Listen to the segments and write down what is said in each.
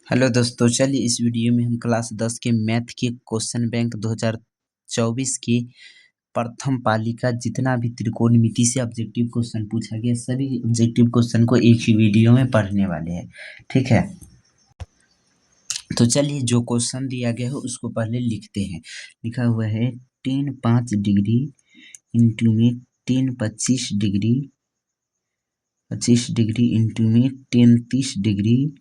Hello दोस्तों, चलिए इस वीडियो में हम क्लास 10 के मैथ के क्वेश्चन बैंक 2024 की प्रथम पाली का जितना भी त्रिकोणमिति से ऑब्जेक्टिव क्वेश्चन पूछा गया सभी ऑब्जेक्टिव क्वेश्चन को एक ही वीडियो में पढ़ने वाले हैं। ठीक है, तो चलिए जो क्वेश्चन दिया गया है उसको पहले लिखते हैं। लिखा हुआ है 10 5 डिग्री इंटू में 10 25 डिग्री 25 डिग्री इंटू में 10 30 डिग्री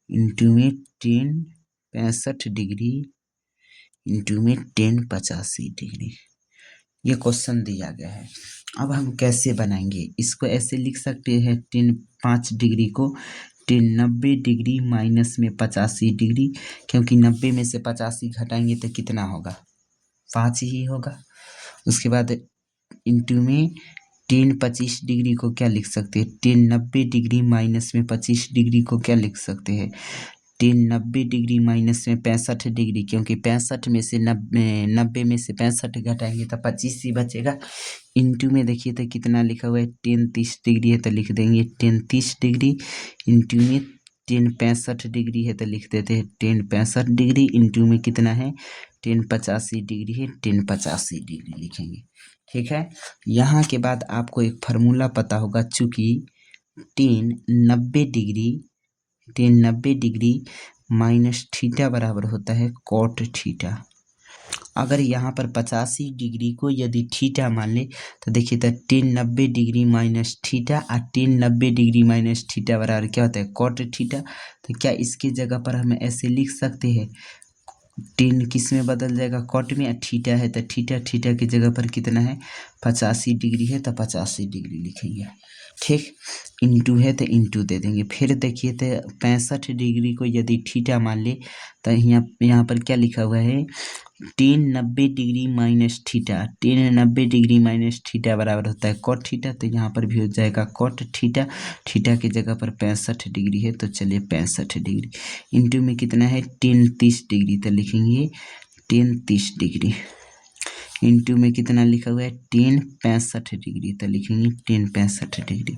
इंटू में 10 65 डिग्री इंटू में 10 85 डिग्री। ये क्वेश्चन दिया गया है। अब हम कैसे बनाएंगे इसको? ऐसे लिख सकते हैं 10 5 डिग्री को 10 90 डिग्री माइनस में 85 डिग्री, क्योंकि 90 में से 85 घटाएंगे तो कितना होगा? 5 ही होगा। उसके बाद इंटू में 10 25 डिग्री को क्या लिख सकते हैं? 10 90 डिग्री माइनस में 25 डिग्री को क्या लिख सकते हैं? 10 90 डिग्री माइनस में 65 डिग्री, क्योंकि 65 में से 90 में से 65 घटाएंगे तो 25 ही बचेगा। इंटू में देखिए तो कितना लिखा हुआ है? 10 30 डिग्री है तो लिख देंगे 10 30 डिग्री। इंटू में 10 65 डिग्री है तो लिख देते हैं 10 65 डिग्री। इंटू में कितना है? 10 85 डिग्री है, 10 85 डिग्री लिखेंगे। ठीक है, यहाँ के बाद आपको एक फार्मूला पता होगा, चूँकि 10 90 डिग्री माइनस थीटा बराबर होता है कॉट थीटा। अगर यहाँ पर 85 डिग्री को यदि थीटा मान ले तो देखिए तो 10 90 डिग्री माइनस थीटा और 10 90 डिग्री माइनस थीटा बराबर क्या होता है? Cot theta. तो क्या इसके जगह पर हम ऐसे लिख सकते हैं? 10 किस में बदल जाएगा? कॉट में। थीटा है तो थीटा की जगह पर कितना है? 85 डिग्री है तो 85 डिग्री लिखेंगे। ठीक, इंटू है तो इंटू दे देंगे। फिर देखिए तो 65 डिग्री को यदि थीटा मान ले तो यहाँ पर क्या लिखा हुआ है? 10 90 degree minus theta. 10 90 degree minus theta बराबर होता है कॉट थीटा, तो यहाँ पर भी हो जाएगा कॉट थीटा। थीटा की जगह पर 65 डिग्री है तो चलिए 65 डिग्री। इंटू में कितना है? 10 30 डिग्री तो लिखेंगे 10 30 डिग्री। इंटू में कितना लिखा हुआ है? 10 65 डिग्री तो लिखेंगे 10 65 डिग्री।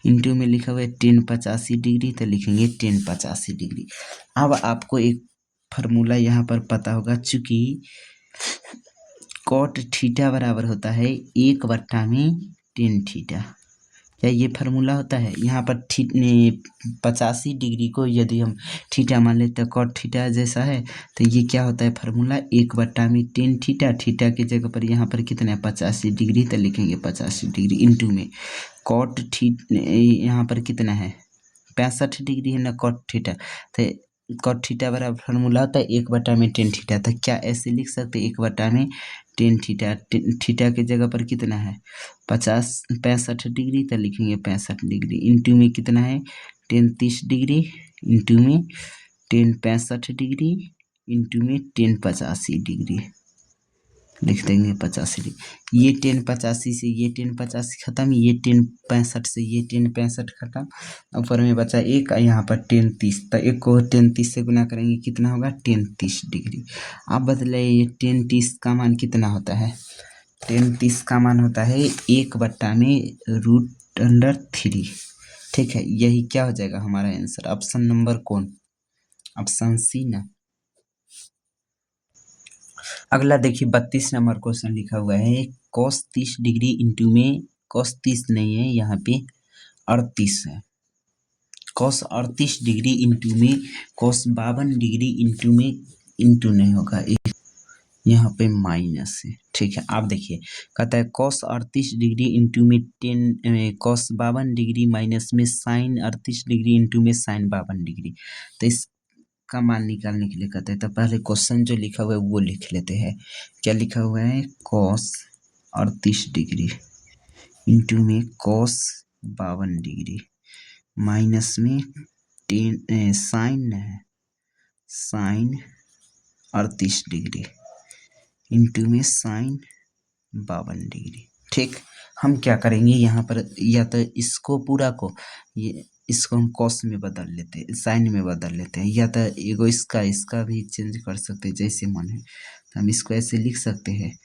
इंटू में लिखा हुआ है 10 85 डिग्री तो लिखेंगे 10 85 डिग्री। अब आपको एक फार्मूला यहाँ पर पता होगा, चूँकि कॉट थीटा बराबर होता है 1/10 थीटा। क्या ये फार्मूला होता है? यहाँ पर 85 डिग्री को यदि हम थीटा मान लेते हैं कॉट थीटा जैसा है, तो ये क्या होता है फार्मूला? 1/10 थीटा। थीटा की जगह पर यहाँ पर कितना है? 85 डिग्री तो लिखेंगे 85 डिग्री। इंटू में कॉट यहाँ पर कितना है? 65 डिग्री है ना कॉट थीटा, तो कॉट थीटा बराबर फार्मूला होता है 1/10 थीटा। तो क्या ऐसे लिख सकते? 1/10 थीटा। थीटा की जगह पर कितना है? 65 डिग्री तो लिखेंगे 65 डिग्री। इंटू में कितना है? 10 30 डिग्री इंटू में 10 65 डिग्री इंटू में 10 85 डिग्री लिख देंगे 85 डिग्री। ये 10 85 से ये 10 85 खत्म, ये 10 65 से ये 10 65 खत्म। ऊपर में बचा एक, यहाँ पर 10 30, तो एक को 10 30 से गुना करेंगे कितना होगा? 10 30 डिग्री। अब बदले ये 10 30 का मान कितना होता है? 10 30 का मान होता है 1/√3। ठीक है, यही क्या हो जाएगा हमारा आंसर? ऑप्शन नंबर कौन? ऑप्शन सी ना। अगला देखिए 32 नंबर क्वेश्चन लिखा हुआ है cos 30 डिग्री इंटू में cos 30 नहीं है, यहाँ पे 38 है। cos 38 डिग्री इंटू में cos 52 डिग्री इंटू में इंटू नहीं होगा, यहाँ पे माइनस है। ठीक है, आप देखिए कहता है cos 38 डिग्री इंटू में 10 cos 52 डिग्री माइनस में sin 38 डिग्री इंटू में sin 52 डिग्री। तो इस का मान निकालने के लिए कहते हैं, तो पहले क्वेश्चन जो लिखा हुआ है वो लिख लेते हैं। क्या लिखा हुआ है? cos 38 डिग्री इंटू में cos 52 डिग्री माइनस में 10 साइन 38 डिग्री इंटू में साइन 52 डिग्री। ठीक, हम क्या करेंगे यहाँ पर? या तो इसको पूरा को इसको हम कॉस में बदल लेते हैं, साइन में बदल लेते हैं, या तो एगो इसका भी चेंज कर सकते हैं जैसे मन है। तो हम इसको ऐसे लिख सकते हैं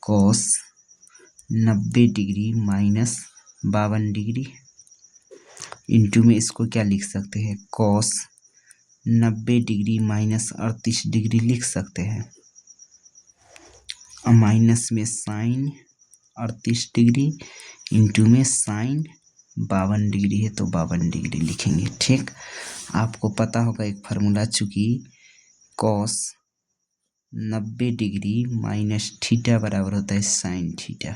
cos 90 degree minus 52 degree into में इसको क्या लिख सकते हैं? cos 90 डिग्री माइनस 38 डिग्री लिख सकते हैं। माइनस में साइन 38 डिग्री इंटू में साइन 52 डिग्री है तो 52 डिग्री लिखेंगे। ठीक, आपको पता होगा एक फार्मूला, चूँकि कॉस 90 डिग्री माइनस थीटा बराबर होता है साइन थीटा।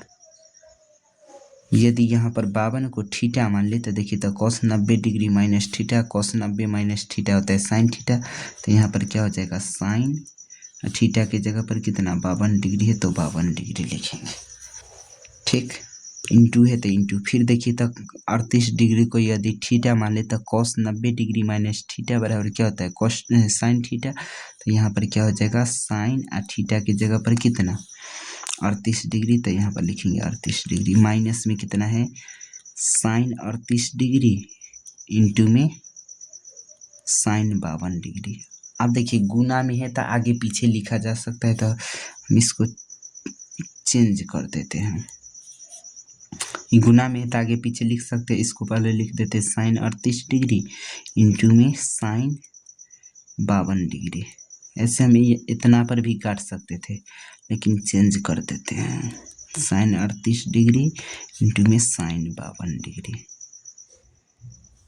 यदि यहाँ पर 52 को थीटा मान ले तो देखिए, तो cos 90 degree minus theta, cos 90 minus theta होता है साइन थीटा। तो यहाँ पर क्या हो जाएगा, साइन थीटा की जगह पर कितना 52 डिग्री है तो 52 डिग्री लिखेंगे। ठीक, इंटू है तो इंटू, फिर देखिए तो 38 डिग्री को यदि थीटा मान ले तो कॉस 90 डिग्री माइनस थीटा बराबर क्या होता है, कॉस साइन थीटा। तो यहाँ पर क्या हो जाएगा, साइन और थीटा की जगह पर कितना 38 डिग्री, तो यहाँ पर लिखेंगे 38 डिग्री। माइनस में कितना है, साइन 38 डिग्री इंटू में साइन 52 डिग्री। अब देखिए गुना में है तो आगे पीछे लिखा जा सकता है, तो हम इसको चेंज कर देते हैं। गुना में है तो आगे पीछे लिख सकते हैं, इसको पहले लिख देते हैं साइन 38 डिग्री इंटू में साइन 52 डिग्री। ऐसे हम इतना पर भी काट सकते थे, लेकिन चेंज कर देते हैं, साइन 38 डिग्री इंटू में साइन 52 डिग्री।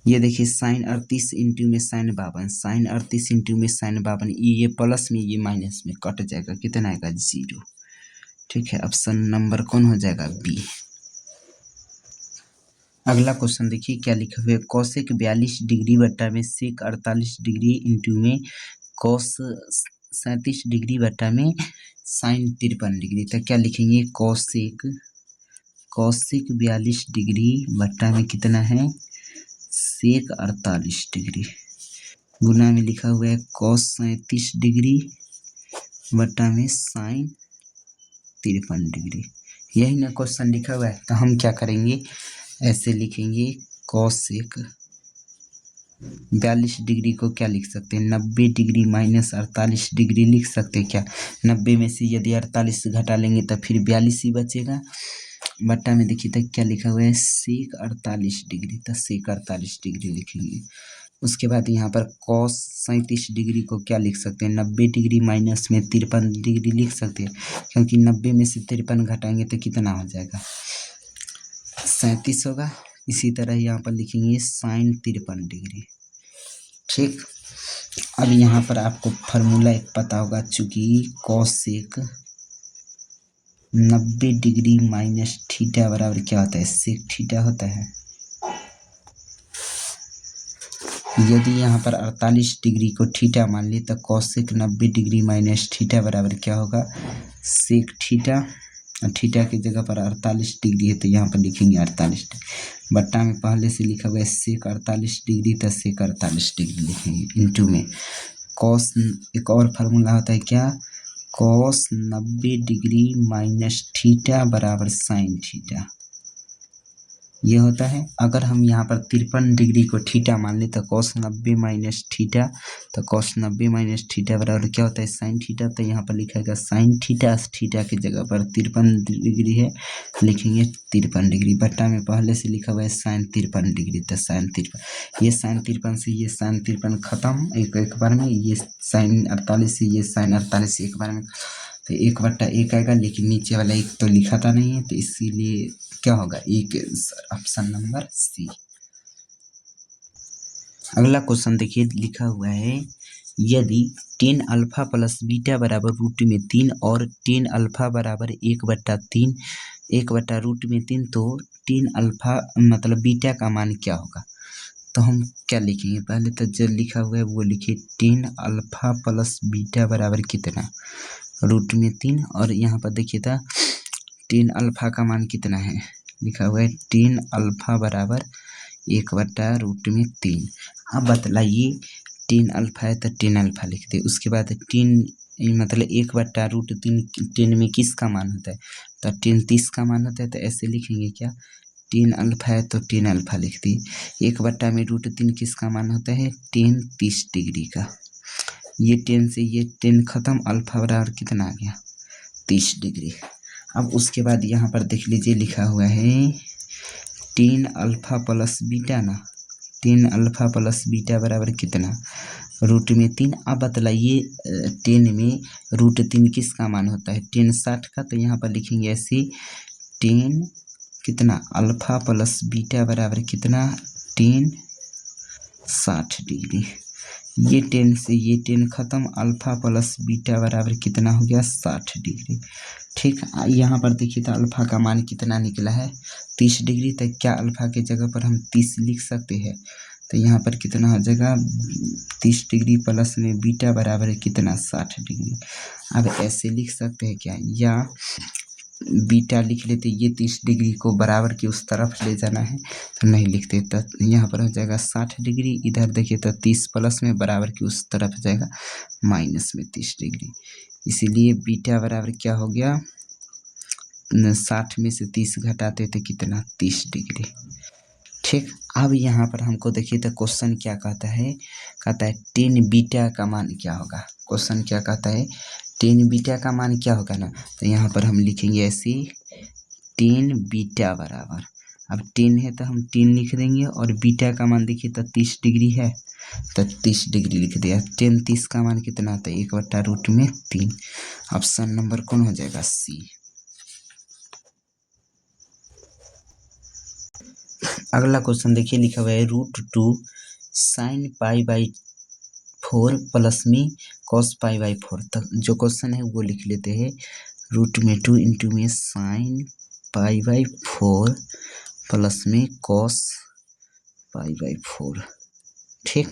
ये देखिए साइन 38 इंटू में साइन 52, साइन 38 इंटू में साइन 52, ये प्लस में ये माइनस में कट जाएगा, कितना आएगा 0। ठीक है, ऑप्शन नंबर कौन हो जाएगा, बी। अगला क्वेश्चन देखिए क्या लिखा हुआ है, कोसेक 42 डिग्री बट्टा में सेक 48 डिग्री इंटू में कोस 37 डिग्री बट्टा में साइन 53 डिग्री। तो क्या लिखेंगे, कोसेक 42 डिग्री बट्टा में कितना है, सेक 48 डिग्री, गुना में लिखा हुआ है कोस 37 डिग्री बट्टा में साइन 53 डिग्री। यही ना क्वेश्चन लिखा हुआ है, तो हम क्या करेंगे, ऐसे लिखेंगे, कोसेक 42 डिग्री को क्या लिख सकते हैं, 90 डिग्री माइनस 48 डिग्री लिख सकते हैं। क्या 90 में से यदि 48 घटा लेंगे तो फिर 42 ही बचेगा। बट्टा में देखिए तो क्या लिखा हुआ है, सेक 48 डिग्री, तो सेक 48 डिग्री लिखेंगे। उसके बाद यहाँ पर कॉस 37 डिग्री को क्या लिख सकते हैं, 90 डिग्री माइनस में 53 डिग्री लिख सकते हैं, क्योंकि 90 में से 53 घटाएंगे तो कितना हो जाएगा, 37 होगा। इसी तरह यहाँ पर लिखेंगे साइन 53 डिग्री। ठीक, अब यहाँ पर आपको फार्मूला एक पता होगा, चूँकि कोसेक 90 डिग्री माइनस थीटा बराबर क्या होता है, सेक थीटा होता है। यदि यहाँ पर 48 डिग्री को थीटा मान ले तो कोसेक 90 डिग्री माइनस थीटा बराबर क्या होगा, सेक थीटा। थीटा की जगह पर 48 डिग्री है तो यहाँ पर लिखेंगे 48 डिग्री। बट्टा में पहले से लिखा हुआ है सेक 48 डिग्री, तो सेक 48 डिग्री लिखेंगे इंटू में कॉस, एक और फार्मूला होता है क्या, कॉस 90 डिग्री माइनस थीटा बराबर साइन थीटा, ये होता है। अगर हम यहाँ पर 53 डिग्री को थीटा मान ले तो कॉस 90 माइनस थीटा, तो कॉस 90 माइनस थीटा बराबर क्या होता है, साइन थीटा। तो यहाँ पर लिखाएगा साइन थीटा, थीटा की जगह पर 53 डिग्री है, लिखेंगे 53 डिग्री। बट्टा में पहले से लिखा हुआ है साइन 53 डिग्री, तो साइन 53, ये साइन 53 से ये साइन 53 खत्म एक बार में, ये साइन 48 से ये साइन 48 एक बार में, तो 1/1 आएगा, लेकिन नीचे वाला एक तो लिखा था नहीं है, तो इसीलिए क्या होगा, एक, ऑप्शन नंबर सी। अगला क्वेश्चन देखिए लिखा हुआ है, यदि टेन अल्फा प्लस बीटा बराबर रूट में 3 और टेन अल्फा बराबर 1/3 1/√3, तो टेन अल्फा मतलब बीटा का मान क्या होगा। तो हम क्या लिखेंगे, पहले तो जो लिखा हुआ है वो लिखिए, टेन अल्फा प्लस बीटा बराबर कितना, √3। और यहाँ पर देखिए था टेन अल्फा का मान कितना है, लिखा हुआ है टेन अल्फा बराबर 1/√3। अब बतलाइए, टेन अल्फा है तो टेन अल्फा लिख दे, उसके बाद टेन मतलब 1/√3 टेन में किसका मान होता है, तो टेन 30 का मान होता है। तो ऐसे लिखेंगे क्या, टेन अल्फा है तो टेन अल्फा लिख दी, 1/√3 किसका मान होता है, टेन 30 डिग्री का। ये टेन से ये टेन खत्म, अल्फा बराबर कितना आ गया, 30 डिग्री। अब उसके बाद यहाँ पर देख लीजिए लिखा हुआ है टेन अल्फा प्लस बीटा ना, टेन अल्फा प्लस बीटा बराबर कितना, रूट में 3। अब बतलाइए 10 में रूट 3 किसका मान होता है, 10 60 का। तो यहाँ पर लिखेंगे ऐसे 10 कितना अल्फा प्लस बीटा बराबर कितना 10 60 डिग्री। ये 10 से ये 10 खत्म, अल्फा प्लस बीटा बराबर कितना हो गया 60 डिग्री। ठीक, यहाँ पर देखिए तो अल्फा का मान कितना निकला है 30 डिग्री। तक क्या अल्फा के जगह पर हम 30 लिख सकते हैं, तो यहाँ पर कितना हो जाएगा 30 डिग्री प्लस में बीटा बराबर है कितना 60 डिग्री। अब ऐसे लिख सकते हैं क्या, या बीटा लिख लेते, ये 30 डिग्री को बराबर की उस तरफ ले जाना है तो नहीं लिखते, तो यहाँ पर हो जाएगा 60 डिग्री। इधर देखिए तो 30 प्लस में बराबर की उस तरफ जाएगा माइनस में 30 डिग्री। इसीलिए बीटा बराबर क्या हो गया 60 में से 30 घटाते तो कितना 30 डिग्री। ठीक, अब यहाँ पर हमको देखिए तो क्वेश्चन क्या कहता है 10 बीटा का मान क्या होगा। क्वेश्चन क्या कहता है 10 बीटा का मान क्या होगा ना, तो यहाँ पर हम लिखेंगे ऐसे 10 बीटा बराबर, अब 10 है तो हम 10 लिख देंगे, और बीटा का मान देखिए तो 30 डिग्री है तो 30 डिग्री लिख दिया। 10 30 का मान कितना आता है 1/√3। ऑप्शन नंबर कौन हो जाएगा सी। अगला क्वेश्चन देखिए लिखा हुआ है √2 sin π/4 प्लस में cos π/4। तक जो क्वेश्चन है वो लिख लेते हैं, रूट में 2 इंटू में sin π/4 प्लस में cos π/4। ठीक,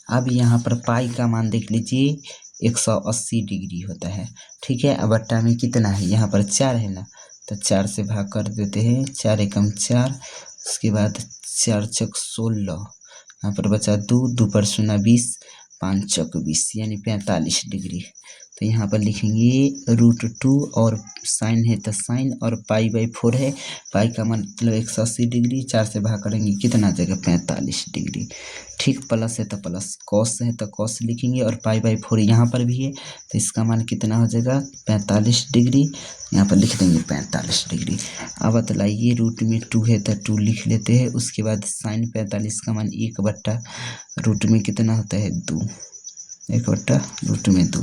अब यहाँ पर पाई का मान देख लीजिए 180 डिग्री होता है। ठीक है, अब बट्टा में कितना है, यहाँ पर 4 है ना, तो 4 से भाग कर देते हैं, 4 एकम 4, उसके बाद 4 चौक 16, यहाँ पर बचा 2, 2 पर 0 20, 5 चौक 20 यानी 45 डिग्री। तो यहाँ पर लिखेंगे √2 और साइन है तो साइन, और π/4 है, पाई का मतलब 180 डिग्री, 4 से भाग करेंगे कितना जगह 45 डिग्री। ठीक, प्लस है तो प्लस, कॉस है तो कॉस लिखेंगे, और π/4 यहाँ पर भी है तो इसका मान कितना हो जाएगा 45 डिग्री, यहाँ पर लिख देंगे 45 डिग्री। अब बतलाइए रूट में 2 है तो 2 लिख लेते हैं, उसके बाद साइन 45 का मान 1/रूट में कितना होता है 2, 1/√2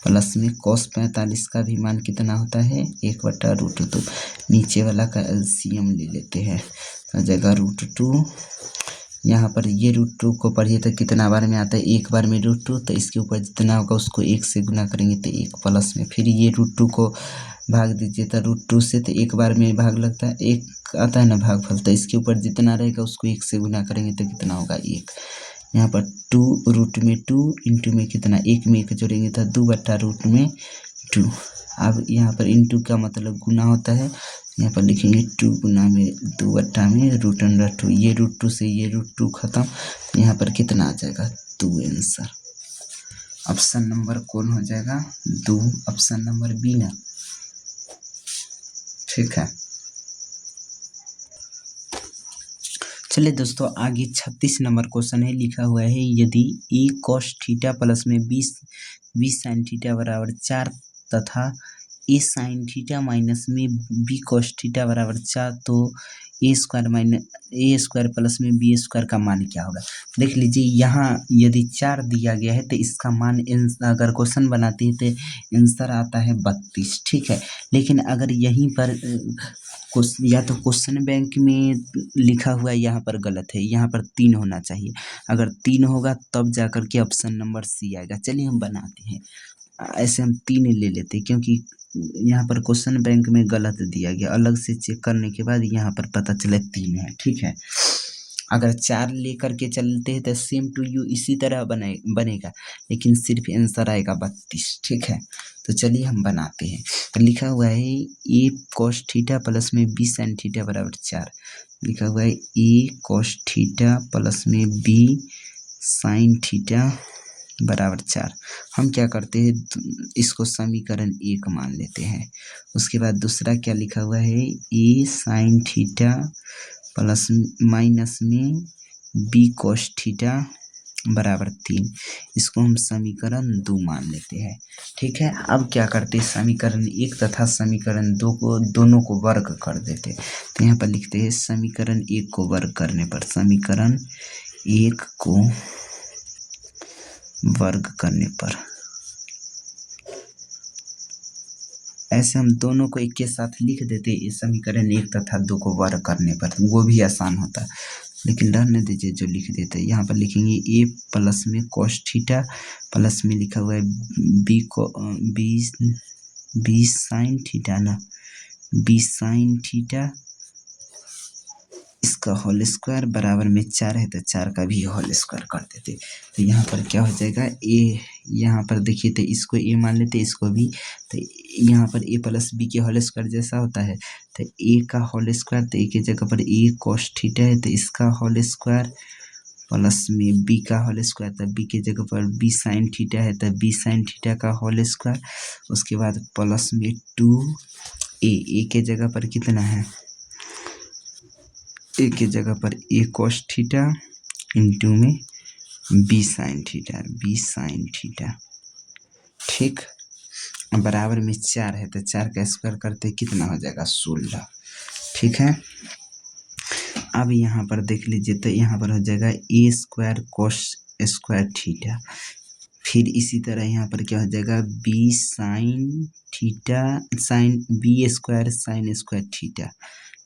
प्लस में cos 45 का भी मान कितना होता है 1/√2। नीचे वाला का एलसीएम ले लेते हैं तो जगह √2, यहाँ पर ये √2 को पढ़िए तो कितना बार में आता है, एक बार में √2, तो इसके ऊपर जितना होगा उसको 1 से गुना करेंगे तो 1 प्लस में, फिर ये √2 को भाग दीजिए तो √2 से तो एक बार में भाग लगता है, एक आता है ना भागफल, तो इसके ऊपर जितना रहेगा उसको 1 से गुना करेंगे तो कितना होगा 1। यहाँ पर 2 रूट में 2 इंटू में कितना 1 में 1 जोड़ेंगे तो 2/√2। अब यहाँ पर इंटू का मतलब गुना होता है, यहाँ पर लिखेंगे 2 गुना में 2/√2। ये √2 से ये √2 खत्म, यहाँ पर कितना आ जाएगा 2 आंसर। ऑप्शन नंबर कौन हो जाएगा 2, ऑप्शन नंबर बी ना। ठीक है, चलिए दोस्तों आगे 36 नंबर क्वेश्चन है, लिखा हुआ है यदि a cos थीटा प्लस में 20 sin थीटा बराबर 4 तथा a sin थीटा माइनस में b cos थीटा बराबर 4 तो a² प्लस में b² का मान क्या होगा। देख लीजिए यहाँ यदि 4 दिया गया है तो इसका मान अगर क्वेश्चन बनाते हैं तो आंसर आता है 32। ठीक है, लेकिन अगर यहीं पर या तो क्वेश्चन बैंक में लिखा हुआ है यहाँ पर गलत है, यहाँ पर 3 होना चाहिए, अगर 3 होगा तब जाकर के ऑप्शन नंबर सी आएगा। चलिए हम बनाते हैं, ऐसे हम 3 ले लेते हैं क्योंकि यहाँ पर क्वेश्चन बैंक में गलत दिया गया, अलग से चेक करने के बाद यहाँ पर पता चला 3 है। ठीक है, अगर 4 लेकर के चलते हैं तो सेम टू यू इसी तरह बनेगा, लेकिन सिर्फ आंसर आएगा 32। ठीक है, तो चलिए हम बनाते हैं। तो लिखा हुआ है a cos थीटा प्लस में b sin थीटा बराबर 4, लिखा हुआ है a cos थीटा प्लस में b sin थीटा बराबर 4। हम क्या करते हैं इसको समीकरण 1 मान लेते हैं। उसके बाद दूसरा क्या लिखा हुआ है a sin theta plus minus में b cos थीटा बराबर 3, इसको हम समीकरण 2 मान लेते हैं। ठीक है, अब क्या करते हैं समीकरण 1 तथा समीकरण 2 को दोनों को वर्ग कर देते। तो यहाँ पर लिखते हैं समीकरण 1 को वर्ग करने पर, समीकरण 1 को वर्ग करने पर, ऐसे हम दोनों को एक के साथ लिख देते समीकरण 1 तथा 2 को वर्ग करने पर, वो भी आसान होता, लेकिन रहने दीजिए जो लिख देते हैं। यहाँ पर लिखेंगे a प्लस में cos थीटा प्लस में लिखा हुआ है b sin थीटा ना, b sin थीटा इसका होल स्क्वायर बराबर में 4 है तो 4 का भी होल स्क्वायर कर देते। तो यहाँ पर क्या हो जाएगा a, यहाँ पर देखिए तो इसको a मान लेते इसको भी, तो यहाँ पर a प्लस बी के होल स्क्वायर जैसा होता है, तो a का होल स्क्वायर, तो a की जगह पर a cos थीटा है तो इसका होल स्क्वायर प्लस में b का होल स्क्वायर, तो b की जगह पर b sin थीटा है तो b sin थीटा का होल स्क्वायर, उसके बाद प्लस में 2a की जगह पर कितना है, ए की जगह पर a cos थीटा इंटू में b sin थीटा, ठीक, बराबर में 4 है तो 4 का स्क्वायर करते कितना हो जाएगा 16, ठीक है। अब यहाँ पर देख लीजिए तो यहाँ पर हो जाएगा a square cos square theta, फिर इसी तरह यहाँ पर क्या हो जाएगा b sin theta sine b square sine square theta,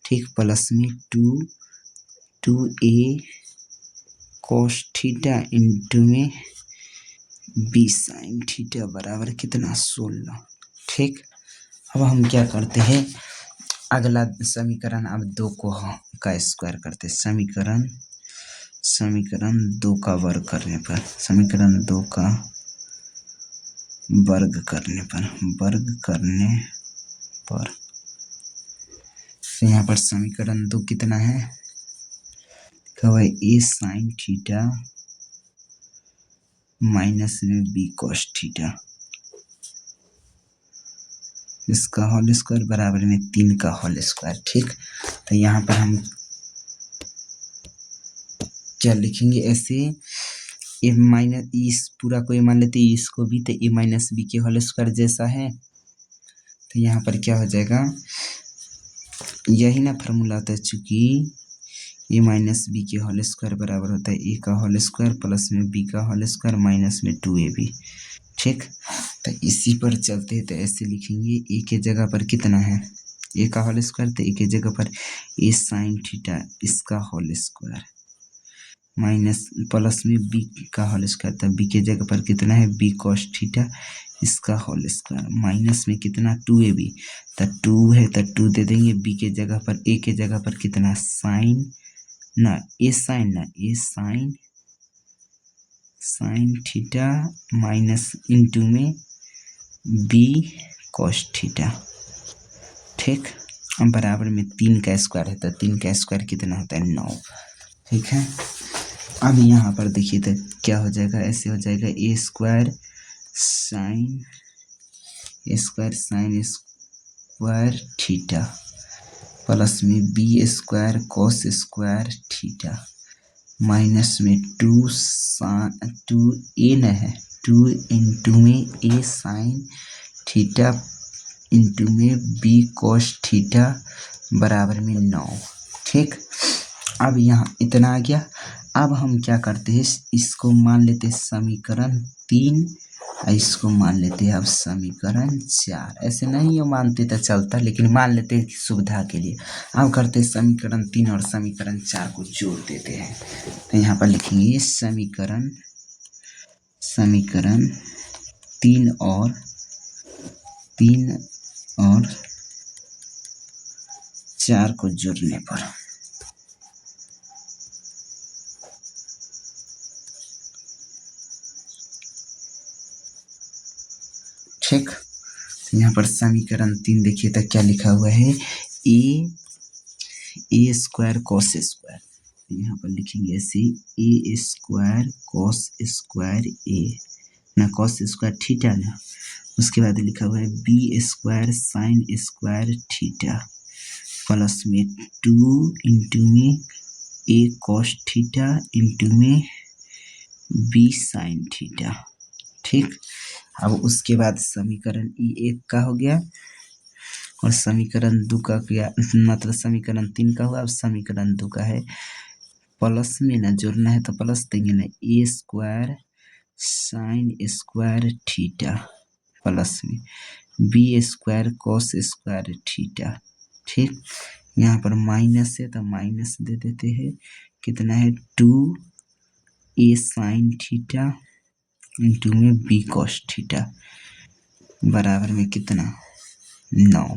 ठीक, प्लस में 2a cos थीटा इंटू में b sin थीटा बराबर कितना 16, ठीक। अब हम क्या करते हैं, अगला समीकरण अब 2 का स्क्वायर करते हैं, समीकरण 2 का वर्ग करने पर, समीकरण 2 का वर्ग करने पर तो यहाँ पर समीकरण 2 कितना है, a sin थीटा माइनस में b cos थीटा इसका होल स्क्वायर बराबर में 3 का होल स्क्वायर, ठीक। तो यहाँ पर हम क्या लिखेंगे, ऐसे ए माइनस इस पूरा को ए मान लेते हैं इसको भी, तो a माइनस बी के होल स्क्वायर जैसा है, तो यहाँ पर क्या हो जाएगा, यही ना फार्मूला होता है, चूँकि a माइनस बी के होल स्क्वायर बराबर होता है a का होल स्क्वायर प्लस में b का होल स्क्वायर माइनस में 2ab, ठीक। तो इसी पर चलते हैं, तो ऐसे लिखेंगे a के जगह पर कितना है a का होल स्क्वायर, तो a के जगह पर a sin थीटा इसका होल स्क्वायर माइनस प्लस में b का होल स्क्वायर, तो b के जगह पर कितना है b cos थीटा इसका होल स्क्वायर माइनस में कितना 2ab, तो 2 है तो 2 दे देंगे, b के जगह पर a के जगह पर कितना साइन ना a sine theta minus into में b cos थीटा, ठीक, बराबर में 3 का स्क्वायर है तो 3 का स्क्वायर कितना होता है 9, ठीक है। अब यहाँ पर देखिए तो क्या हो जाएगा, ऐसे हो जाएगा a square sine square theta plus में b square cos square theta minus में 2a न है 2 इंटू में a साइन थीटा इंटू में b cos थीटा बराबर में 9, ठीक। अब यहाँ इतना आ गया। अब हम क्या करते हैं, इसको मान लेते हैं समीकरण 3 और इसको मान लेते हैं अब समीकरण 4, ऐसे नहीं हो मानते तो चलता, लेकिन मान लेते हैं सुविधा के लिए। अब करते हैं समीकरण 3 और समीकरण 4 को जोड़ देते हैं, तो यहाँ पर लिखेंगे समीकरण 3 और 4 को जोड़ने पर, ठीक। तो यहाँ पर समीकरण 3 देखिए तो क्या लिखा हुआ है, ए स्क्वायर कॉस स्क्वायर, यहाँ पर लिखेंगे ऐसे ए स्क्वायर कॉस स्क्वायर ए ना कॉस स्क्वायर थीटा ना, उसके बाद लिखा हुआ है b square sine square theta plus में 2 इंटू में ए कॉस थीटा इंटू में बी साइन थीटा, ठीक। अब उसके बाद समीकरण E1 का हो गया और समीकरण 2 का क्या, मतलब समीकरण 3 का हुआ, अब समीकरण 2 का है प्लस में ना जोड़ना है तो प्लस देंगे ना, a square sine square theta plus में b square cos square theta. ठीक, यहाँ पर माइनस है तो माइनस दे देते हैं। कितना है 2a साइन थीटा इंटू में बी कॉस थीटा बराबर में कितना 9।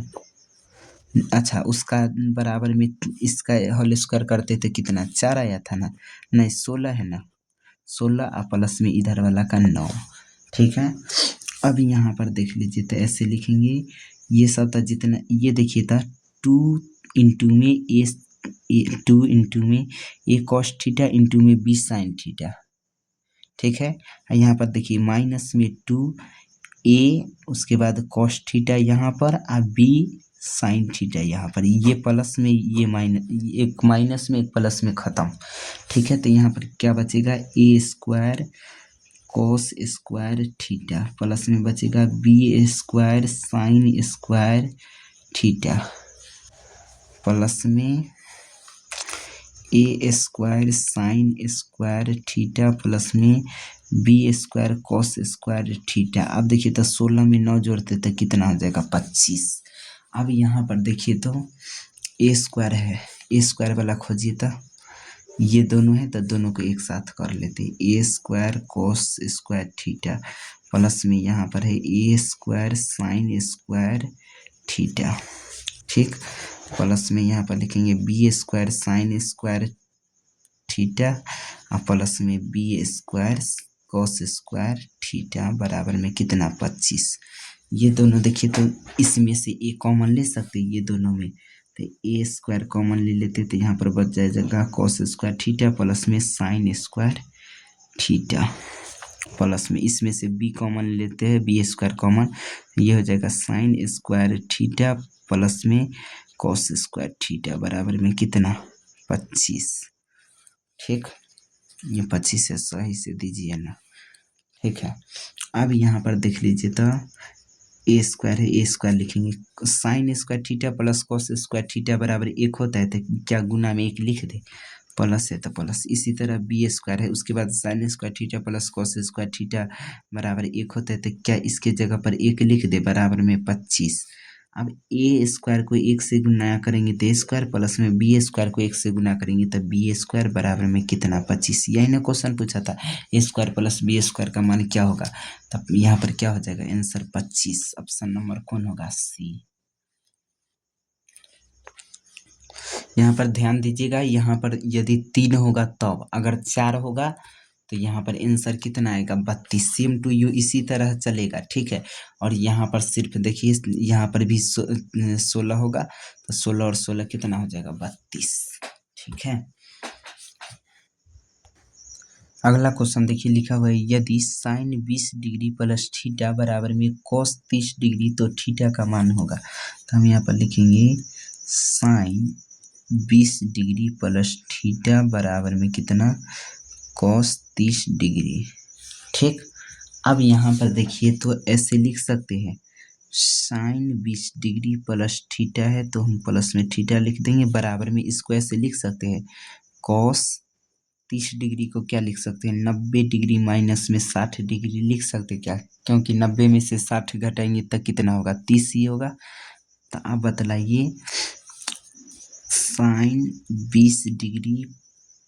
अच्छा, उसका बराबर में इसका होल स्क्वायर करते थे कितना 4 आया था ना, नहीं 16 है ना, 16 और प्लस में इधर वाला का 9। ठीक है, अब यहाँ पर देख लीजिए तो ऐसे लिखेंगे, ये सब था जितना, ये देखिए था 2 इंटू में ए 2 इंटू में ए कॉस थीटा इंटू में बी साइन थीटा। ठीक है, यहाँ पर देखिए माइनस में 2a उसके बाद कॉस थीटा यहाँ पर और बी साइन थीटा यहाँ पर, ये प्लस में ये माइनस, एक माइनस में एक प्लस में ख़त्म। ठीक है, तो यहाँ पर क्या बचेगा a square cos square theta plus में बचेगा b square sine square theta plus में a square sine square theta plus में b square cos square theta. अब देखिए तो 16 में 9 जोड़ते तो कितना हो जाएगा 25। अब यहाँ पर देखिए तो ए स्क्वायर है, ए स्क्वायर वाला खोजिए तो ये दोनों है तो दोनों को एक साथ कर लेते हैं, a square cos square theta plus में यहाँ पर है a square sine square theta. ठीक, प्लस में यहाँ पर लिखेंगे b square sine square theta और प्लस में b square cos square theta बराबर में कितना 25। ये दोनों देखिए तो इसमें से ए कॉमन ले सकते हैं, ये दोनों में तो ए स्क्वायर कॉमन ले लेते तो यहाँ पर बच जाएगा कॉस स्क्वायर थीटा प्लस में साइन स्क्वायर थीटा प्लस में इसमें से बी कॉमन लेते हैं, बी स्क्वायर कॉमन, ये हो जाएगा साइन स्क्वायर थीटा प्लस में कॉस स्क्वायर थीटा बराबर में कितना 25। ठीक, ये 25 है, सही से दीजिए ना। ठीक है, अब यहाँ पर देख लीजिए तो ए स्क्वायर है, ए स्क्वायर लिखेंगे, sine square theta plus cos square theta बराबर 1 होता है तो क्या गुना में 1 लिख दे, प्लस है तो प्लस। इसी तरह बी स्क्वायर है, उसके बाद sign square theta plus cos square theta बराबर 1 होता है तो क्या इसके जगह पर 1 लिख दे बराबर में 25। अब ए स्क्वायर को 1 से गुना करेंगे तो ए स्क्वायर प्लस में बी स्क्वायर को 1 से गुना करेंगे तो बी स्क्वायर बराबर में कितना 25। यही ना क्वेश्चन पूछा था, ए स्क्वायर प्लस बी स्क्वायर का मान क्या होगा, तब यहाँ पर क्या हो जाएगा आंसर 25। ऑप्शन नंबर कौन होगा सी। यहाँ पर ध्यान दीजिएगा, यहाँ पर यदि 3 होगा तब, अगर 4 होगा तो यहाँ पर आंसर कितना आएगा 32। सेम टू यू इसी तरह चलेगा। ठीक है, और यहाँ पर सिर्फ देखिए यहाँ पर भी 16 होगा तो 16 और 16 कितना हो जाएगा 32। ठीक है, अगला क्वेश्चन देखिए लिखा हुआ है, यदि साइन 20 डिग्री प्लस थीटा बराबर में कॉस 30 डिग्री तो थीटा का मान होगा। तो हम यहाँ पर लिखेंगे साइन 20 डिग्री प्लस थीटा बराबर में कितना कॉस 30 डिग्री। ठीक, अब यहाँ पर देखिए तो ऐसे लिख सकते हैं, साइन 20 डिग्री प्लस थीटा है तो हम प्लस में थीटा लिख देंगे बराबर में, इसको ऐसे लिख सकते हैं कॉस 30 डिग्री को क्या लिख सकते हैं 90 डिग्री माइनस में 60 डिग्री लिख सकते हैं क्या, क्योंकि 90 में से 60 घटाएंगे तब कितना होगा 30 ही होगा। तो आप बतलाइए साइन 20 डिग्री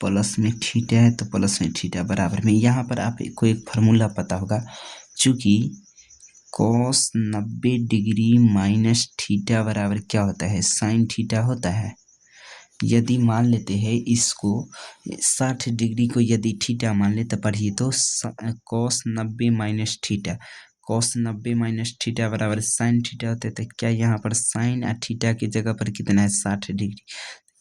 प्लस में थीटा है तो प्लस में थीटा बराबर में, यहाँ पर आपको एक फार्मूला पता होगा, चूँकि कॉस 90 डिग्री माइनस थीटा बराबर क्या होता है साइन थीटा होता है। यदि मान लेते हैं इसको 60 डिग्री को यदि थीटा मान ले तो पढ़िए तो cos 90 minus theta, cos 90 minus theta बराबर साइन थीटा होता है तो क्या यहाँ पर साइन और थीटा की जगह पर कितना है 60 डिग्री,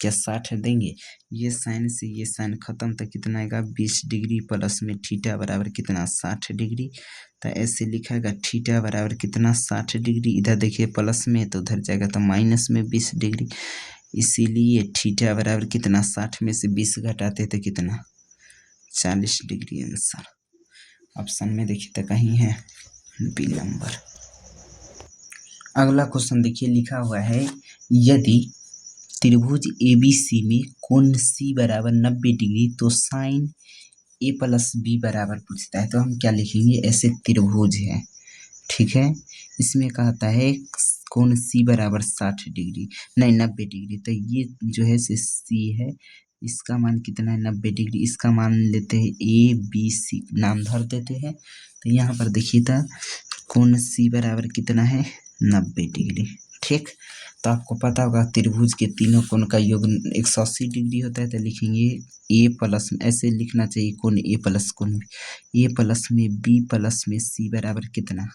क्या 60 देंगे, ये साइन से ये साइन खत्म तो कितना आएगा 20 डिग्री प्लस में थीटा बराबर कितना 60 डिग्री। तो ऐसे लिखाएगा थीटा बराबर कितना 60 डिग्री, इधर देखिए प्लस में तो उधर जाएगा तो माइनस में 20 डिग्री, इसीलिए थीटा बराबर कितना 60 में से 20 घटाते तो कितना 40 डिग्री। आंसर ऑप्शन में देखिए तो कहीं है बी नंबर। अगला क्वेश्चन देखिए लिखा हुआ है, यदि त्रिभुज ABC में कोण C बराबर 90 डिग्री, तो साइन A प्लस B बराबर पूछता है, तो हम क्या लिखेंगे, ऐसे त्रिभुज है, ठीक है। इसमें कहता है कोण C बराबर 60 डिग्री, नहीं 90 डिग्री, तो ये जो है C है, इसका मान कितना है 90 डिग्री, इसका मान लेते हैं ABC, नाम धर देते हैं। तो यहाँ पर देखिए था कोण C बराबर कितना है 90 डिग्री, ठीक। तो आपको पता होगा त्रिभुज के तीनों कोण का योग 180 डिग्री होता है, तो लिखेंगे A प्लस में, ऐसे लिखना चाहिए कोण A प्लस कोण A प्लस में B प्लस में C बराबर कितना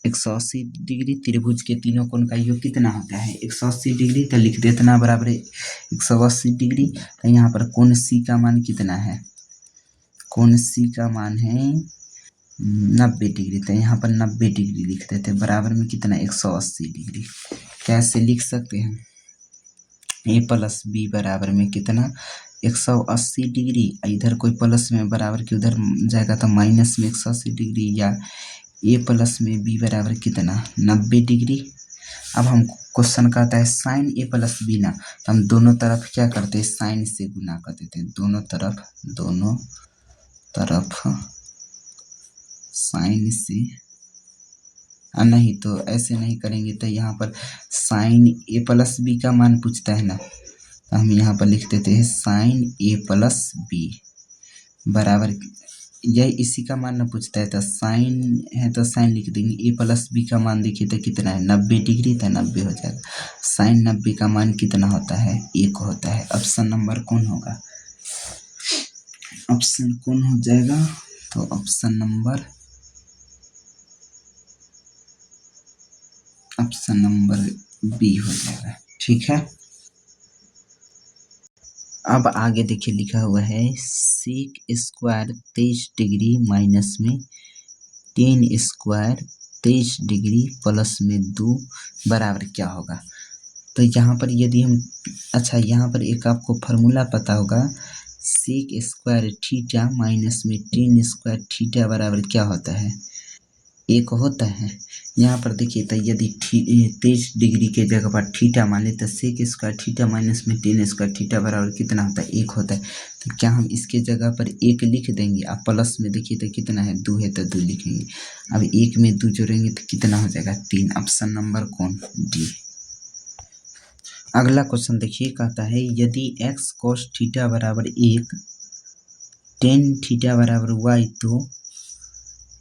180 डिग्री। त्रिभुज के तीनों कोण का योग कितना होता है 180 डिग्री, तो लिख देना बराबर है 180 डिग्री। तो यहाँ पर कोण C का मान कितना है, कोण C का मान है 90 डिग्री, तो यहाँ पर 90 डिग्री लिख देते हैं, बराबर में कितना 180 डिग्री। कैसे लिख सकते हैं, A प्लस B बराबर में कितना 180 डिग्री, इधर कोई प्लस में बराबर के उधर जाएगा तो माइनस में 180 डिग्री, या A प्लस में B बराबर कितना 90 डिग्री। अब हम क्वेश्चन कहता है साइन A प्लस B ना, तो हम दोनों तरफ क्या करते हैं, साइन से गुना कर देते हैं, दोनों तरफ साइन से, नहीं तो ऐसे नहीं करेंगे, तो यहाँ पर साइन A प्लस B का मान पूछता है ना, तो हम यहाँ पर लिख देते हैं साइन A प्लस B बराबर, यह इसी का मान न पूछता है, तो साइन है तो साइन लिख देंगे, A प्लस B का मान देखिए तो कितना है 90 डिग्री, तो 90 हो जाएगा। साइन 90 का मान कितना होता है 1 होता है। ऑप्शन नंबर कौन होगा, ऑप्शन कौन हो जाएगा, तो ऑप्शन नंबर B हो जाएगा, ठीक है। अब आगे देखिए लिखा हुआ है सेक स्क्वायर 23 डिग्री माइनस में टेन स्क्वायर 23 डिग्री प्लस में 2 बराबर क्या होगा। तो यहाँ पर यदि हम, अच्छा यहाँ पर एक आपको फार्मूला पता होगा, सेक स्क्वायर थीटा माइनस में टेन स्क्वायर थीटा बराबर क्या होता है 1 होता है। यहाँ पर देखिए तो यदि 23 डिग्री के जगह पर थीटा मान ले, तो सेक स्क्वायर थीटा माइनस में टेन स्क्वायर थीटा बराबर कितना होता है 1 होता है। तो क्या हम इसके जगह पर 1 लिख देंगे, अब प्लस में देखिए तो कितना है 2 है, तो 2 लिखेंगे। अब 1 में 2 जोड़ेंगे तो कितना हो जाएगा 3। ऑप्शन नंबर कौन, डी। अगला क्वेश्चन देखिए, कहता है यदि एक्स कोस थीटा बराबर 1 टेन थीटा बराबर y, तो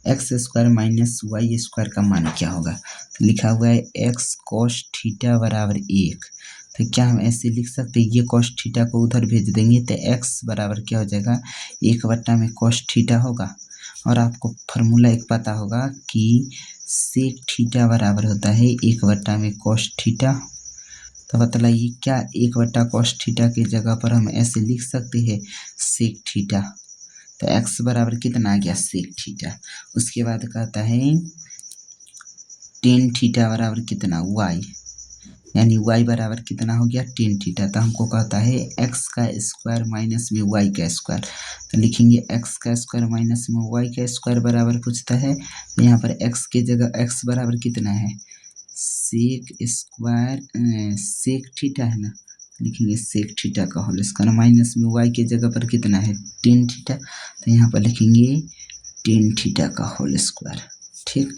x square minus y square का मान क्या होगा। तो लिखा हुआ है एक्स कोस थीटा बराबर 1, तो क्या हम ऐसे लिख सकते हैं, ये कोस थीटा को उधर भेज देंगे तो एक्स बराबर क्या हो जाएगा 1 में कोस थीटा होगा। और आपको फार्मूला एक पता होगा कि सेक थीटा बराबर होता है 1 में कोस थीटा। तो बताइए क्या 1 कोस थीटा की जगह पर हम ऐसे लिख सकते हैं सेक थीटा, तो x बराबर कितना आ गया सेक थीटा। उसके बाद कहता है टेन थीटा बराबर कितना y, यानी y बराबर कितना हो गया टेन थीटा। तो हमको कहता है x का स्क्वायर माइनस में y का स्क्वायर, तो लिखेंगे x का स्क्वायर माइनस में y का स्क्वायर बराबर पूछता है। तो यहाँ पर x के जगह x बराबर कितना है सेक स्क्वायर सेक थीटा है ना, लिखेंगे सेक थीटा का होल स्क्वायर माइनस में y के जगह पर कितना है टेन थीटा, तो यहाँ पर लिखेंगे टेन थीटा का होल स्क्वायर, ठीक।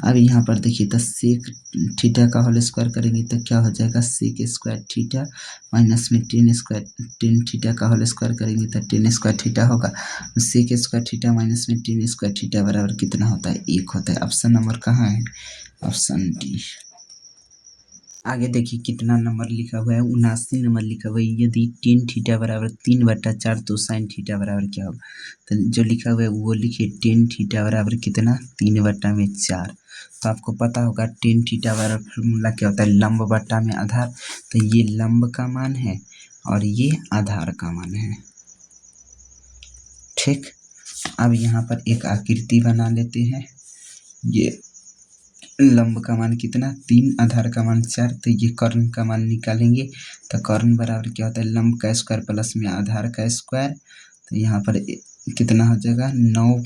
अब यहाँ पर देखिए तो सेक थीटा का होल स्क्वायर करेंगे तो क्या हो जाएगा सेक स्क्वायर थीटा माइनस में टेन थीटा का होल स्क्वायर करेंगे तो टेन स्क्वायर थीटा होगा। सेक स्क्वायर थीटा माइनस में टेन स्क्वायर थीटा बराबर कितना होता है 1 होता है। ऑप्शन नंबर कहाँ है, ऑप्शन डी। आगे देखिए कितना नंबर लिखा हुआ है 79 नंबर लिखा हुआ है, यदि टेन थीटा बराबर 3/4 तो साइन थीटा बराबर क्या होगा। तो जो लिखा हुआ है वो लिखिए टेन थीटा बराबर कितना 3/4। तो आपको पता होगा टेन थीटा बराबर फॉर्मूला क्या होता है लंब बट्टा में आधार, तो ये लंब का मान है और ये आधार का मान है, ठीक। अब यहाँ पर एक आकृति बना लेते हैं, ये लंब का मान कितना 3, आधार का मान 4, तो ये कर्ण का मान निकालेंगे। तो कर्ण बराबर क्या होता है लंब का स्क्वायर प्लस में आधार का स्क्वायर, तो यहाँ पर कितना हो जाएगा 9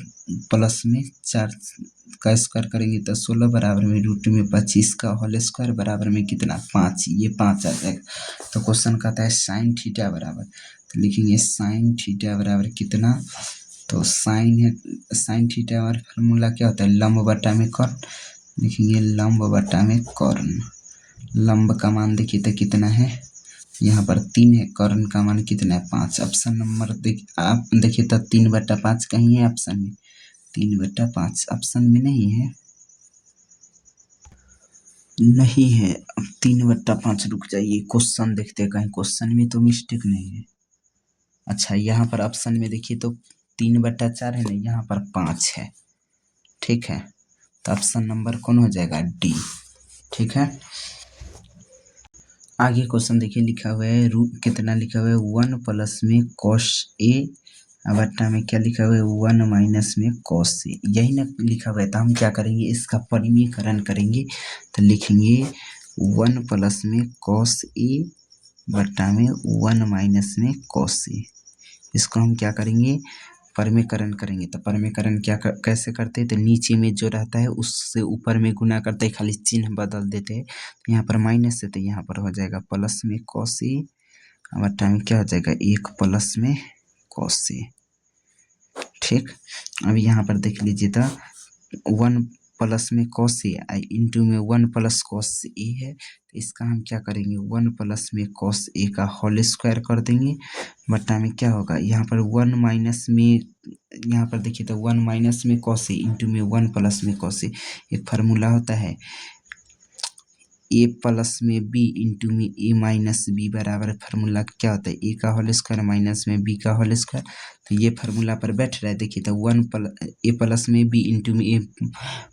प्लस में 4 का स्क्वायर करेंगे तो 16 बराबर में रूट में 25 का होल स्क्वायर बराबर में कितना 5, ये 5 आ जाएगा। तो क्वेश्चन कहता है साइन थीटा बराबर, तो लिखेंगे साइन थीटा बराबर कितना, तो साइन है, साइन थीटा और फार्मूला क्या होता है लंब बटा में कॉर्न, लिखेंगे लंब बटा में कॉर्न। लंब का मान देखिए तो कितना है, यहाँ पर 3 है, कर्ण का मान कितना है 5। ऑप्शन नंबर आप देखिए तो 3/5 कहीं है ऑप्शन में, 3/5 ऑप्शन में नहीं है, नहीं है। अब 3/5 रुक जाइए, क्वेश्चन देखते हैं कहीं क्वेश्चन में तो मिस्टेक नहीं है। अच्छा यहाँ पर ऑप्शन में देखिए तो 3/4 है ना, यहाँ पर 5 है, ठीक है। तो ऑप्शन नंबर कौन हो जाएगा डी, ठीक है। आगे क्वेश्चन देखिए लिखा हुआ है रूट कितना लिखा हुआ है 1 प्लस में कॉस ए बट्टा में क्या लिखा हुआ है 1 माइनस में कॉस ए, यही ना लिखा हुआ है। तो हम क्या करेंगे इसका परिमीकरण करेंगे, तो लिखेंगे 1 प्लस में कॉस ए बट्टा में 1 माइनस में कॉस ए। इसको हम क्या करेंगे परिमीकरण करेंगे। तो परिमीकरण क्या कैसे करते हैं, तो नीचे में जो रहता है उससे ऊपर में गुना करते हैं, खाली चिन्ह बदल देते हैं। तो यहाँ पर माइनस है तो यहाँ पर हो जाएगा प्लस में कॉस ए बट्टा में क्या हो जाएगा 1 प्लस में कॉस ए, ठीक। अब यहाँ पर देख लीजिए तो 1 प्लस में कॉस ए इंटू में 1 प्लस कॉस ए है, तो इसका हम क्या करेंगे 1 प्लस में कॉस ए का होल स्क्वायर कर देंगे बट्टा में क्या होगा यहाँ पर 1 माइनस में, यहाँ पर देखिए तो 1 माइनस में कॉस ए इंटू में 1 प्लस में कॉस ए, एक फार्मूला होता है ए प्लस में बी इंटू में ए माइनस बी बराबर फार्मूला क्या होता है ए का होल स्क्वायर माइनस में बी का होल स्क्वायर। तो ये फार्मूला पर बैठ रहा है, देखिए तो ए प्लस में बी इंटू में ए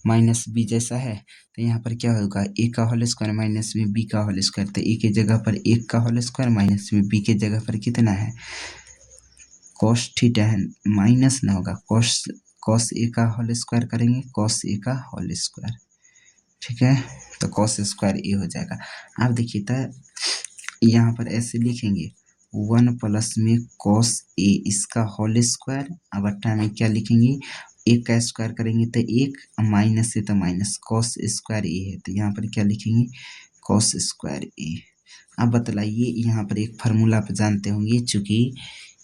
माइनस बी जैसा है, तो यहाँ पर क्या होगा ए का होल स्क्वायर माइनस में बी का होल स्क्वायर, तो ए के जगह पर 1 का होल स्क्वायर माइनस में बी के जगह पर कितना है कॉस थीटा है, माइनस ना होगा कॉस ए का होल स्क्वायर करेंगे कॉस ए का होल स्क्वायर, ठीक है। तो कॉस स्क्वायर ए हो जाएगा। आप देखिए तो यहाँ पर ऐसे लिखेंगे 1 प्लस में कॉस ए इसका होल स्क्वायर अब बट्टा में क्या लिखेंगे 1 का स्क्वायर करेंगे तो 1 माइनस है तो माइनस कॉस स्क्वायर ए है, तो यहाँ पर क्या लिखेंगे कॉस स्क्वायर ए। अब बतलाइए यहाँ पर एक फार्मूला आप जानते होंगे, चूँकि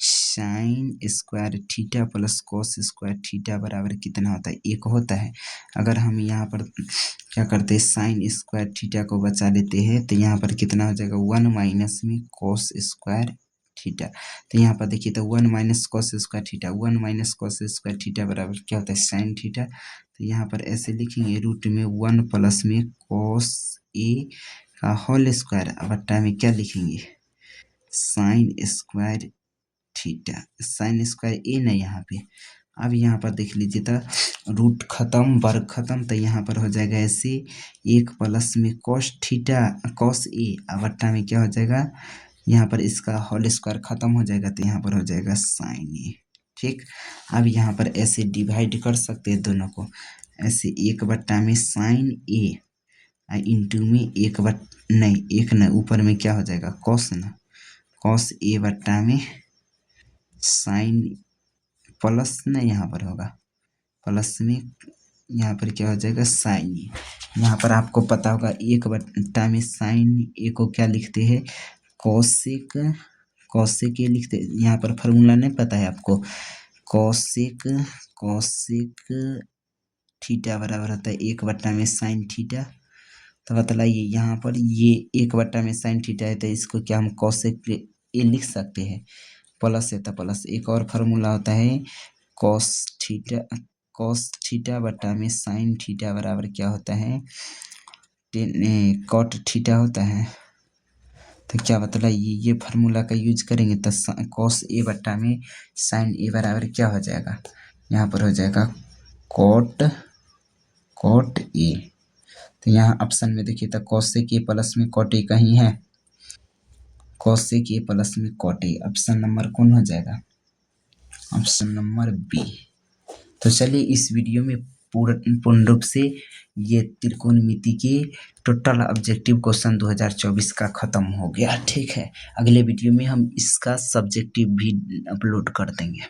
sign square theta plus cos square theta बराबर कितना होता है 1 होता है। अगर हम यहाँ पर क्या करते हैं साइन स्क्वायर थीटा को बचा लेते हैं तो यहाँ पर कितना हो जाएगा 1 माइनस में कॉस स्क्वायर थीटा। तो यहाँ पर देखिए तो 1 minus cos square theta 1 minus cos square theta बराबर क्या होता है साइन थीटा। तो यहाँ पर ऐसे लिखेंगे रूट में 1 प्लस में कॉस ए का होल स्क्वायर बट्टा में क्या लिखेंगे sine square theta, sine square a ना यहाँ पे। अब यहाँ पर देख लीजिए तो रूट खत्म वर्ग खत्म, तो यहाँ पर हो जाएगा ऐसे 1 प्लस में कॉस थीटा कॉस ए बट्टा में क्या हो जाएगा यहाँ पर इसका होल स्क्वायर खत्म हो जाएगा, तो यहाँ पर हो जाएगा साइन ए, ठीक। अब यहाँ पर ऐसे डिवाइड कर सकते हैं दोनों को, ऐसे 1 बट्टा में साइन ए इंटू में 1 नहीं ऊपर में क्या हो जाएगा कॉस ना, कॉस ए बट्टा में साइन प्लस ना यहाँ पर होगा प्लस में यहाँ पर क्या हो जाएगा साइन ए। यहाँ पर आपको पता होगा 1 बट्टा में साइन ए को क्या लिखते हैं कॉसेक, कॉसेक ए लिखते हैं। यहाँ पर फार्मूला नहीं पता है आपको, कॉसेक थीटा बराबर होता है 1 बट्टा में साइन थीटा। तो बतलाइए यहाँ पर ये 1 बट्टा में साइन थीटा है, तो इसको क्या हम कॉसेक ए लिख सकते हैं, प्लस है तो प्लस। एक और फार्मूला होता है कॉस थीटा बट्टा में साइन थीटा बराबर क्या होता है कॉट थीटा होता है। तो क्या बतलाइए ये फार्मूला का यूज करेंगे तो कॉस ए बट्टा में साइन ए बराबर क्या हो जाएगा यहाँ पर हो जाएगा कॉट ए। तो यहाँ ऑप्शन में देखिए तो कॉसेक ए प्लस में कॉट ए कहीं है, कॉसेक ए प्लस में कॉट ए, ऑप्शन नंबर कौन हो जाएगा ऑप्शन नंबर बी। तो चलिए इस वीडियो में पूर्ण रूप से ये त्रिकोणमिति के टोटल ऑब्जेक्टिव क्वेश्चन 2024 का खत्म हो गया, ठीक है। अगले वीडियो में हम इसका सब्जेक्टिव भी अपलोड कर देंगे।